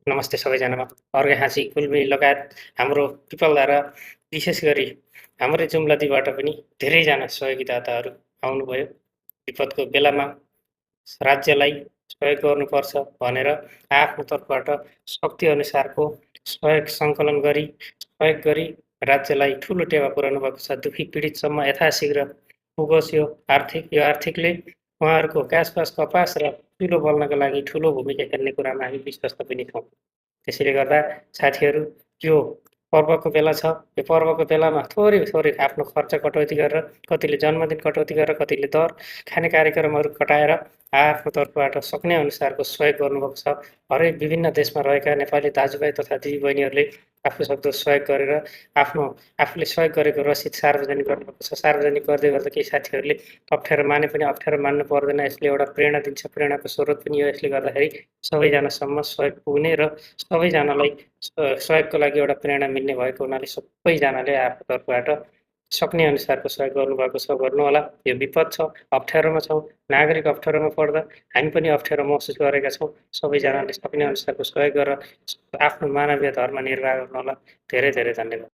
नमस्ते सबैजनामा। अर्घाखाँची, गुल्मी लगायत हाम्रो पिपलधारा विशेष गरी हाम्रै जुम्लादीबाट पनि धेरैजना सहयोगीदाताहरू आउनुभयो। विपदको बेलामा राज्यलाई सहयोग गर्नुपर्छ भनेर आफ्नो तर्फबाट शक्तिअनुसारको सहयोग गरी राज्यलाई ठुलो टेवा पुर्याउनु भएको छ। दुखी पीडितसम्म यथाशीघ्र पुगोस् यो आर्थिकले उहाँहरूको काँसपास कपास र चुलो बल्नका लागि ठुलो भूमिका खेल्ने कुरामा हामी विश्वस्त पनि छौँ। त्यसैले गर्दा साथीहरू यो पर्वको बेला छ। यो पर्वको बेलामा थोरै आफ्नो खर्च कटौती गरेर, कतिले जन्मदिन कटौती गरेर, कतिले दर खाने कार्यक्रमहरू घटाएर आफ्नो तर्फबाट सक्ने अनुसारको सहयोग गर्नुभएको छ। हरेक विभिन्न देशमा रहेका नेपाली दाजुभाइ तथा दिदीबहिनीहरूले आफूसक्दो सहयोग गरेर आफूले सहयोग गरेको रसिद सार्वजनिक गर्नुभएको छ। सार्वजनिक गर्दै गर्दा केही साथीहरूले अप्ठ्यारो माने पनि अप्ठ्यारो मान्नु पर्दैन। यसले एउटा प्रेरणा दिन्छ, प्रेरणाको स्रोत पनि हो। यसले गर्दाखेरि सबैजनासम्म सहयोग पुग्ने र सबैजनालाई सहयोगको लागि एउटा प्रेरणा मिल्ने भएको हुनाले सबैजनाले आफ्नो तर्फबाट सक्ने अनुसारको सहयोग गर्नुभएको छ। गर्नुहोला। यो विपद छ, अप्ठ्यारोमा छौँ। नागरिक अप्ठ्यारोमा पर्दा हामी पनि अप्ठ्यारो महसुस गरेका छौँ। सबैजनाले सक्ने अनुसारको सहयोग गरेर आफ्नो मानवीय धर्म निर्वाह गर्नुहोला। धेरै धेरै धन्यवाद।